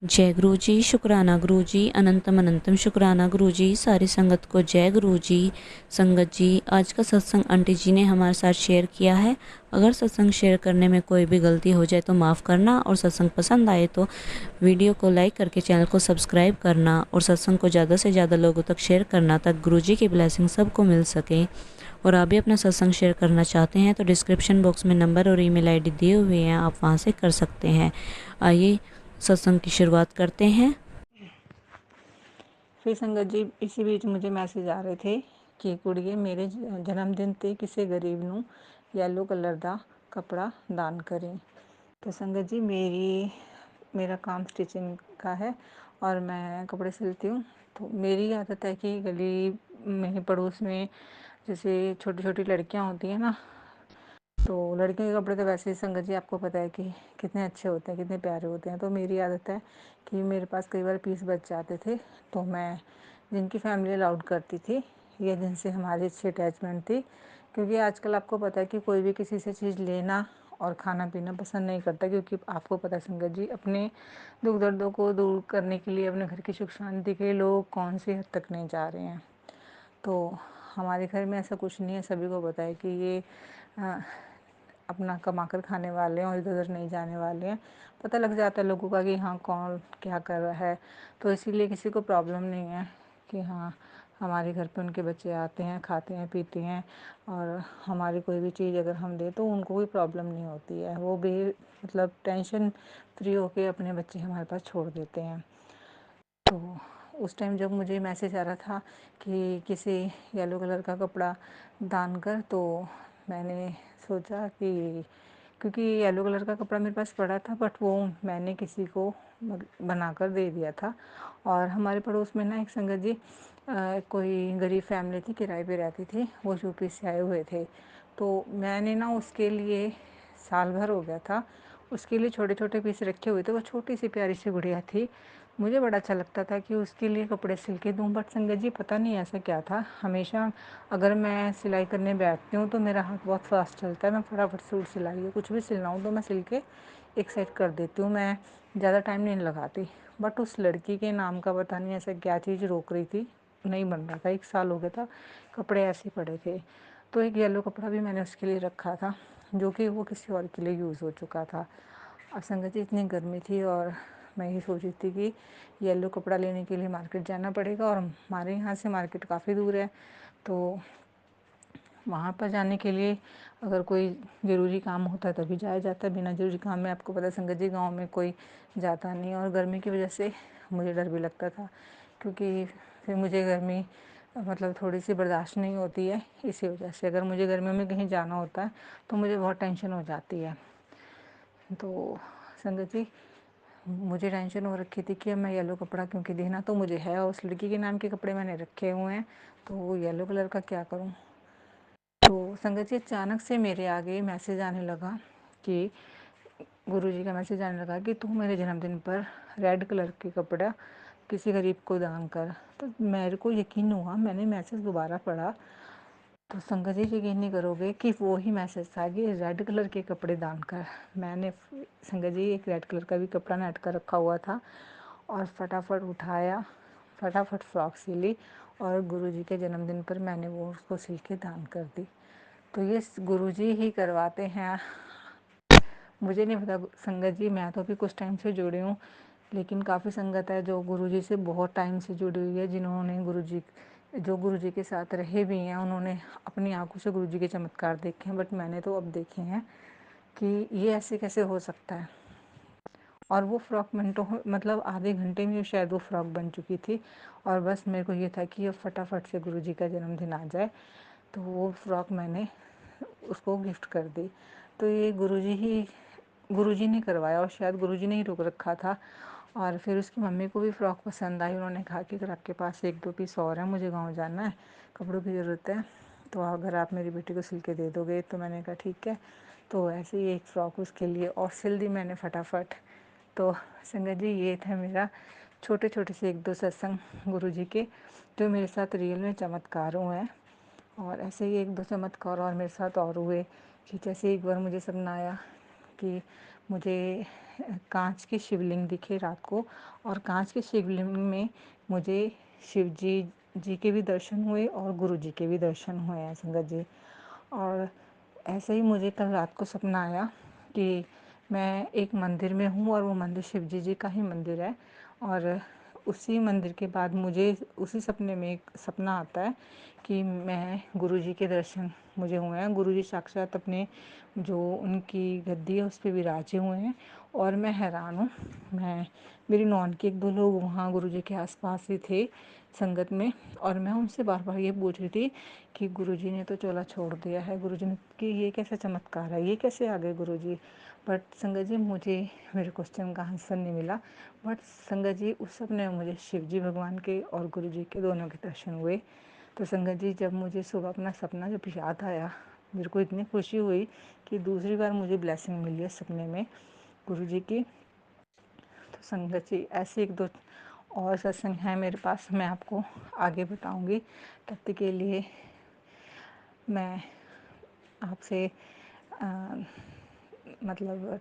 जय गुरु जी, शुक्राना गुरु जी, अनंतम अनंतम शुक्राना गुरु जी। सारी संगत को जय गुरु जी। संगत जी, आज का सत्संग आंटी जी ने हमारे साथ शेयर किया है। अगर सत्संग शेयर करने में कोई भी गलती हो जाए तो माफ़ करना, और सत्संग पसंद आए तो वीडियो को लाइक करके चैनल को सब्सक्राइब करना, और सत्संग को ज़्यादा से ज़्यादा लोगों तक शेयर करना, ताकि गुरु जी की ब्लेसिंग सबको मिल सके। और आप भी अपना सत्संग शेयर करना चाहते हैं तो डिस्क्रिप्शन बॉक्स में नंबर और ईमेल आईडी दिए हुए हैं, आप वहां से कर सकते हैं। आइए सत्संग की शुरुआत करते हैं। फिर संगत जी इसी बीच मुझे मैसेज आ रहे थे कि कुड़िए मेरे जन्मदिन ते किसी गरीब नू येलो कलर दा कपड़ा दान करें। तो संगत जी मेरा काम स्टिचिंग का है और मैं कपड़े सिलती हूँ। तो मेरी आदत है कि गली में पड़ोस में जैसे छोटी छोटी लड़कियाँ होती हैं ना, तो लड़कियों के कपड़े तो वैसे ही संगत जी आपको पता है कि कितने अच्छे होते हैं, कितने प्यारे होते हैं। तो मेरी आदत है कि मेरे पास कई बार पीस बच जाते थे, तो मैं जिनकी फैमिली अलाउड करती थी या जिनसे हमारी अच्छी अटैचमेंट थी, क्योंकि आजकल आपको पता है कि कोई भी किसी से चीज़ लेना और खाना पीना पसंद नहीं करता, क्योंकि आपको पता है संगत जी अपने दुख दर्दों को दूर करने के लिए, अपने घर की सुख शांति के लिए लोग कौन सी हद तक नहीं जा रहे हैं। तो हमारे घर में ऐसा कुछ नहीं है, सभी को पता है कि ये अपना कमा कर खाने वाले हैं और इधर उधर नहीं जाने वाले हैं। पता लग जाता है लोगों का कि हाँ कौन क्या कर रहा है, तो इसीलिए किसी को प्रॉब्लम नहीं है कि हाँ हमारे घर पे उनके बच्चे आते हैं, खाते हैं, पीते हैं, और हमारी कोई भी चीज़ अगर हम दें तो उनको कोई प्रॉब्लम नहीं होती है। वो भी मतलब टेंशन फ्री होके अपने बच्चे हमारे पास छोड़ देते हैं। तो उस टाइम जब मुझे मैसेज आ रहा था कि किसी येलो कलर का कपड़ा दान कर, तो मैंने सोचा कि क्योंकि येलो कलर का कपड़ा मेरे पास पड़ा था, बट वो मैंने किसी को बनाकर दे दिया था। और हमारे पड़ोस में ना एक संगत जी कोई गरीब फैमिली थी, किराए पे रहती थी, वो यूपी से आए हुए थे। तो मैंने ना उसके लिए साल भर हो गया था, उसके लिए छोटे छोटे पीस रखे हुए थे। वो छोटी सी प्यारी सी गुड़िया थी, मुझे बड़ा अच्छा लगता था कि उसके लिए कपड़े सिल के दूँ। बट संगत जी पता नहीं ऐसा क्या था, हमेशा अगर मैं सिलाई करने बैठती हूँ तो मेरा हाथ बहुत फास्ट चलता है। मैं फटाफट सूट सिलाई या कुछ भी सिलना हो तो मैं सिल के एक साइड कर देती हूँ, मैं ज़्यादा टाइम नहीं लगाती। बट उस लड़की के नाम का पता नहीं ऐसा क्या चीज़ रोक रही थी, नहीं बन रहा था। 1 साल हो गया था, कपड़े ऐसे पड़े थे। तो एक येलो कपड़ा भी मैंने उसके लिए रखा था, जो कि वो किसी और के लिए यूज़ हो चुका था। अब संगत जी इतनी गर्मी थी और मैं ये सोच रही थी कि येलो कपड़ा लेने के लिए मार्केट जाना पड़ेगा, और हमारे यहाँ से मार्केट काफ़ी दूर है। तो वहाँ पर जाने के लिए अगर कोई ज़रूरी काम होता है तभी जाया जाता है, बिना ज़रूरी काम में आपको पता है संगत जी गाँव में कोई जाता नहीं। और गर्मी की वजह से मुझे डर भी लगता था, क्योंकि फिर मुझे गर्मी मतलब थोड़ी सी बर्दाश्त नहीं होती है। इसी वजह से अगर मुझे गर्मियों में कहीं जाना होता है तो मुझे बहुत टेंशन हो जाती है। तो संगत जी मुझे टेंशन हो रखी थी कि अब मैं येलो कपड़ा क्योंकि देना तो मुझे है, और उस लड़की के नाम के कपड़े मैंने रखे हुए हैं, तो वो येलो कलर का क्या करूं। तो संगत जी अचानक से मेरे आगे मैसेज आने लगा कि गुरुजी का मैसेज आने लगा कि तू मेरे जन्मदिन पर रेड कलर के कपड़ा किसी गरीब को दान कर। तो मेरे को यकीन हुआ, मैंने मैसेज दोबारा पढ़ा, तो संगत जी यकीन नहीं करोगे कि वो ही मैसेज था कि रेड कलर के कपड़े दान कर। मैंने संगत जी एक रेड कलर का भी कपड़ा नेट कर रखा हुआ था, और फटाफट उठाया, फटाफट फ्रॉक सिली, और गुरुजी के जन्मदिन पर मैंने वो उसको सिल के दान कर दी। तो ये गुरुजी ही करवाते हैं, मुझे नहीं पता संगत जी। मैं तो अभी कुछ टाइम से जुड़ी हूँ, लेकिन काफ़ी संगत है जो गुरुजी से बहुत टाइम से जुड़ी हुई है, जिन्होंने गुरुजी के साथ रहे भी हैं, उन्होंने अपनी आंखों से गुरुजी के चमत्कार देखे हैं। बट मैंने तो अब देखे हैं कि ये ऐसे कैसे हो सकता है। और वो फ़्रॉक मिनटों मतलब आधे घंटे में शायद वो फ़्रॉक बन चुकी थी, और बस मेरे को ये था कि अब फटाफट से गुरुजी का जन्मदिन आ जाए, तो वो फ़्रॉक मैंने उसको गिफ्ट कर दी। तो ये गुरुजी ने करवाया, और शायद गुरुजी ने ही रोक रखा था। और फिर उसकी मम्मी को भी फ़्रॉक पसंद आई, उन्होंने कहा कि अगर आपके पास 1-2 पीस और हैं, मुझे गाँव जाना है, कपड़ों की ज़रूरत है, तो अगर आप मेरी बेटी को सिल के दे दोगे। तो मैंने कहा ठीक है। तो ऐसे ही एक फ़्रॉक उसके लिए और सिल दी मैंने फटाफट। तो संगत जी ये था मेरा छोटे छोटे से 1-2 सत्संग गुरुजी के, जो मेरे साथ रियल में चमत्कार हुए हैं। और ऐसे ही 1-2 चमत्कार और मेरे साथ और हुए कि जैसे एक बार मुझे सपना आया कि मुझे कांच की शिवलिंग दिखे रात को, और कांच की शिवलिंग में मुझे शिव जी के भी दर्शन हुए और गुरु जी के भी दर्शन हुए हैं संगत जी। और ऐसे ही मुझे कल रात को सपना आया कि मैं एक मंदिर में हूँ और वो मंदिर शिव जी का ही मंदिर है। और उसी मंदिर के बाद मुझे उसी सपने में एक सपना आता है कि मैं गुरु जी के दर्शन मुझे हुए हैं। गुरु जी साक्षात अपने जो उनकी गद्दी है उस पे विराजे हुए हैं, और मैं हैरान हूँ। मेरी नॉन के 1-2 लोग वहाँ गुरु जी के आसपास ही थे संगत में, और मैं उनसे बार बार ये पूछ रही थी कि गुरुजी ने तो चोला छोड़ दिया है, गुरुजी ने कि ये कैसा चमत्कार है, ये कैसे आ गए गुरुजी। बट संगत जी मुझे मेरे क्वेश्चन का आंसर नहीं मिला। बट संगत जी उस सपने में मुझे शिव जी भगवान के और गुरुजी के दोनों के दर्शन हुए। तो संगत जी जब मुझे सुबह अपना सपना जब याद आया, मेरे को इतनी खुशी हुई कि दूसरी बार मुझे ब्लेसिंग मिली है सपने में गुरुजी की। तो संगत जी ऐसे 1-2 और सत्संग हैं मेरे पास, मैं आपको आगे बताऊंगी। तब तक के लिए मैं आपसे मतलब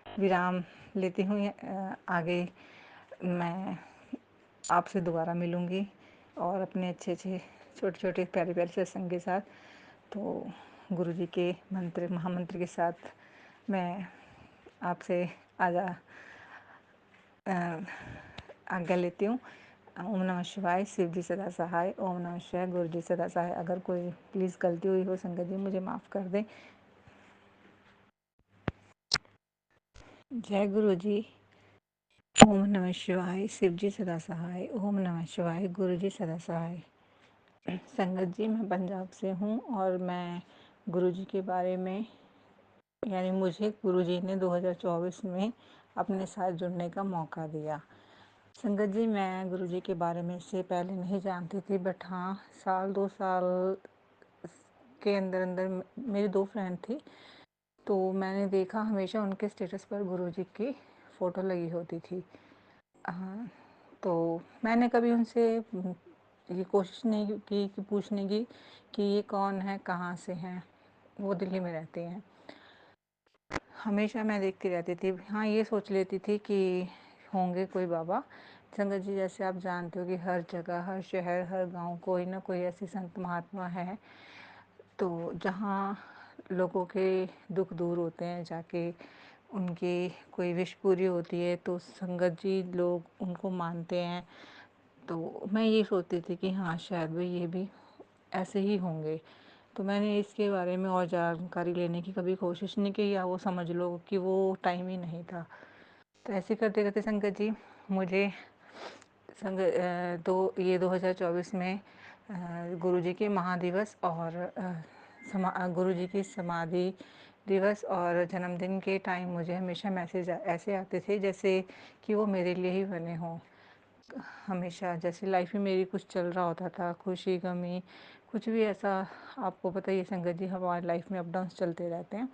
विराम लेती हूँ। आगे मैं आपसे दोबारा मिलूँगी और अपने अच्छे छोटे छोटे प्यारे प्यारे सत्संग के साथ। तो गुरु जी के मंत्र महामंत्र के साथ मैं आपसे आजा आज्ञा लेती हूँ। ओम नमः शिवाय, शिव जी सदा सहाय। ओम नमः शिवाय, गुरु जी सदा सहाय। अगर कोई प्लीज़ गलती हुई हो संगत जी मुझे माफ़ कर दें। जय गुरु जी। ओम नमः शिवाय, शिव जी सदा सहाय। ओम नमः शिवाय, गुरु जी सदा सहाय। संगत जी मैं पंजाब से हूँ और मैं गुरु जी के बारे में यानी मुझे गुरु जी ने 2024 में अपने साथ जुड़ने का मौका दिया। संगत जी मैं गुरु जी के बारे में इससे पहले नहीं जानती थी, बट हाँ 1-2 साल के अंदर अंदर मेरी 2 फ्रेंड थी, तो मैंने देखा हमेशा उनके स्टेटस पर गुरु जी की फ़ोटो लगी होती थी। हाँ, तो मैंने कभी उनसे ये कोशिश नहीं की कि पूछने की कि ये कौन है, कहाँ से हैं। वो दिल्ली में रहते हैं। हमेशा मैं देखती रहती थी, हाँ ये सोच लेती थी कि होंगे कोई बाबा। संगत जी जैसे आप जानते हो कि हर जगह, हर शहर, हर गांव कोई ना कोई ऐसे संत महात्मा है, तो जहाँ लोगों के दुख दूर होते हैं जाके उनकी कोई विश पूरी होती है तो संगत जी लोग उनको मानते हैं। तो मैं ये सोचती थी कि हाँ शायद भाई ये भी ऐसे ही होंगे। तो मैंने इसके बारे में और जानकारी लेने की कभी कोशिश नहीं की, या वो समझ लो कि वो टाइम ही नहीं था। तो ऐसे करते करते संगत जी मुझे तो ये 2024 में गुरु जी के महादिवस और गुरु जी की समाधि दिवस और जन्मदिन के टाइम मुझे हमेशा मैसेज ऐसे आते थे जैसे कि वो मेरे लिए ही बने हों। हमेशा जैसे लाइफ में मेरी कुछ चल रहा होता था, खुशी गमी कुछ भी ऐसा, आपको पता ही है संगत जी हमारी लाइफ में अप डाउन्स चलते रहते हैं।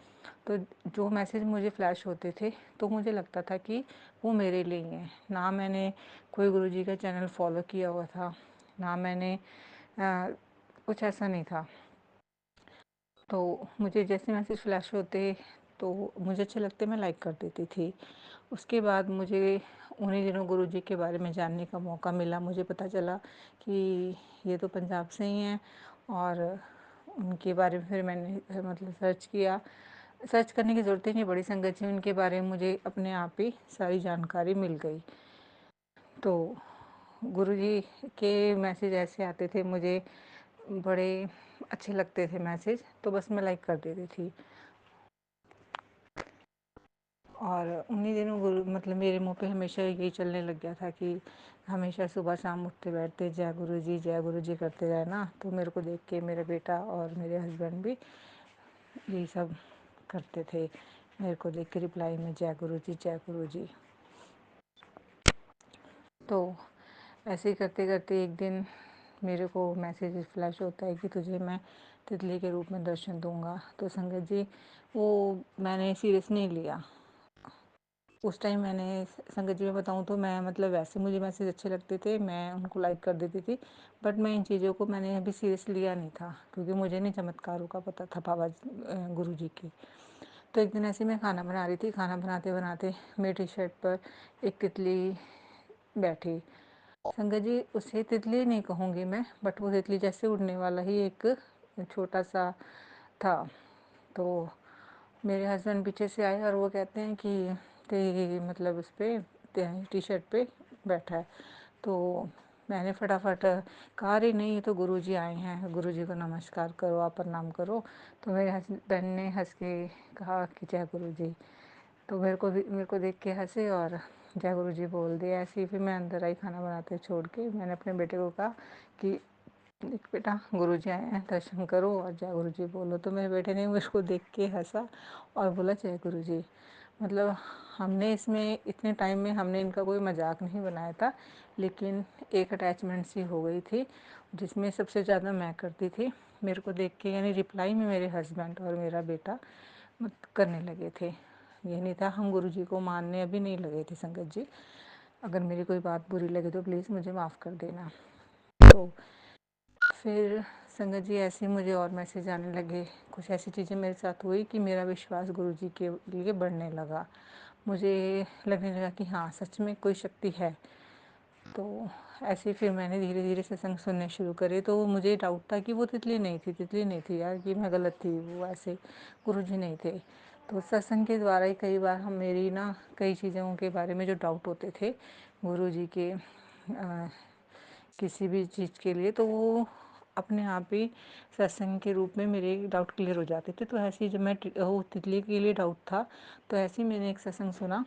तो जो मैसेज मुझे फ्लैश होते थे तो मुझे लगता था कि वो मेरे लिए ही हैं। ना मैंने कोई गुरुजी का चैनल फॉलो किया हुआ था, ना मैंने कुछ ऐसा नहीं था। तो मुझे जैसे मैसेज फ्लैश होते तो मुझे अच्छे लगते, मैं लाइक कर देती थी। उसके बाद मुझे उन्हीं दिनों गुरुजी के बारे में जानने का मौका मिला। मुझे पता चला कि ये तो पंजाब से ही हैं, और उनके बारे में फिर मैंने मतलब सर्च किया। सर्च करने की ज़रूरत ही नहीं पड़ी संगत जी, उनके बारे में मुझे अपने आप ही सारी जानकारी मिल गई। तो गुरुजी के मैसेज ऐसे आते थे, मुझे बड़े अच्छे लगते थे मैसेज, तो बस मैं लाइक कर देती थी। और उन्हीं दिनों गुरु मतलब मेरे मुंह पे हमेशा यही चलने लग गया था कि हमेशा सुबह शाम उठते बैठते जय गुरु जी करते रहना। तो मेरे को देख के मेरा बेटा और मेरे हस्बैंड भी यही सब करते थे, मेरे को देख के रिप्लाई में जय गुरु जी जय गुरु जी। तो ऐसे ही करते करते एक दिन मेरे को मैसेज फ्लैश होता है कि तुझे मैं तितली के रूप में दर्शन दूंगा। तो संगत जी वो मैंने सीरियस नहीं लिया उस टाइम। मैंने संगत जी में बताऊँ तो मैं मतलब वैसे मुझे मैसेज अच्छे लगते थे, मैं उनको लाइक कर देती थी, बट मैं इन चीज़ों को मैंने अभी सीरियस लिया नहीं था क्योंकि मुझे नहीं चमत्कारों का पता था बाबा गुरु जी के। तो एक दिन ऐसे मैं खाना बना रही थी, खाना बनाते बनाते मेरी टी शर्ट पर एक तितली बैठी। संगत जी उसे तितली नहीं कहूँगी मैं, बट वो तितली जैसे उड़ने वाला ही एक छोटा सा था। तो मेरे हस्बैंड पीछे से आए और वो कहते हैं कि तेरी मतलब उस पर टी शर्ट पे बैठा है। तो मैंने फटाफट कहा अरे नहीं, ये तो गुरुजी आए हैं, गुरुजी को नमस्कार करो, आप प्रणाम करो। तो मेरे हस्बैंड ने हंस के कहा कि जय गुरुजी। तो मेरे को देख के हंसे और जय गुरुजी बोल दिया। ऐसे ही फिर मैं अंदर आई खाना बनाते छोड़ के। मैंने अपने बेटे को कहा कि देख बेटा, गुरुजी आए हैं, दर्शन करो और जय गुरुजी बोलो। तो मेरे बेटे ने मुझको देख के हंसा और बोला जय गुरुजी। मतलब हमने इसमें इतने टाइम में हमने इनका कोई मजाक नहीं बनाया था, लेकिन एक अटैचमेंट सी हो गई थी जिसमें सबसे ज़्यादा मैं करती थी। मेरे को देख के यानी रिप्लाई में मेरे हस्बैंड और मेरा बेटा करने लगे थे। ये नहीं था, हम गुरुजी को मानने अभी नहीं लगे थे। संगत जी, अगर मेरी कोई बात बुरी लगे तो प्लीज़ मुझे माफ़ कर देना। तो फिर संगत जी ऐसे ही मुझे और मैसेज आने लगे। कुछ ऐसी चीज़ें मेरे साथ हुई कि मेरा विश्वास गुरुजी के लिए बढ़ने लगा। मुझे लगने लगा कि हाँ, सच में कोई शक्ति है। तो ऐसे ही फिर मैंने धीरे धीरे सत्संग सुनने शुरू करे। तो मुझे डाउट था कि वो तितली नहीं थी, तितली नहीं थी यार, कि मैं गलत थी, वो ऐसे गुरुजी नहीं थे। तो सत्संग के द्वारा ही कई बार हम मेरी ना कई चीज़ों के बारे में जो डाउट होते थे गुरुजी के किसी भी चीज़ के लिए, तो वो अपने आप ही सत्संग के रूप में मेरे डाउट क्लियर हो जाते थे। तो ऐसे ही जब मैं वो तितली के लिए डाउट था, तो ऐसे ही मैंने एक सत्संग सुना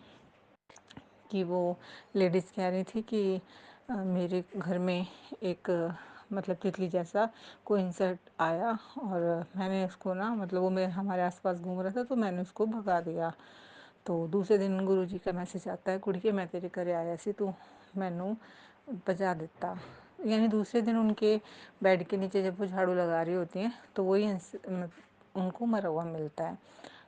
कि वो लेडीज़ कह रही थी कि मेरे घर में एक मतलब तितली जैसा कोई इंसेक्ट आया और मैंने उसको ना मतलब वो मेरे हमारे आसपास घूम रहा था, तो मैंने उसको भगा दिया। तो दूसरे दिन गुरुजी का मैसेज आता है, कुड़िए मैं तेरे घरे आया सी, तू मैनू बजा देता। यानी दूसरे दिन उनके बेड के नीचे जब वो झाड़ू लगा रही होती हैं तो वही उनको मरा हुआ मिलता है।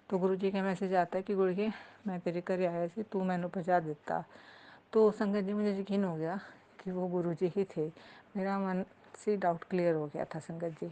तो गुरुजी का मैसेज आता है कि गुड़िए मैं तेरे घरे आया सी, तू मैनू बजा देता। तो संगत जी मुझे यकीन हो गया कि वो गुरुजी ही थे। मेरा मन से डाउट क्लियर हो गया था संगत जी।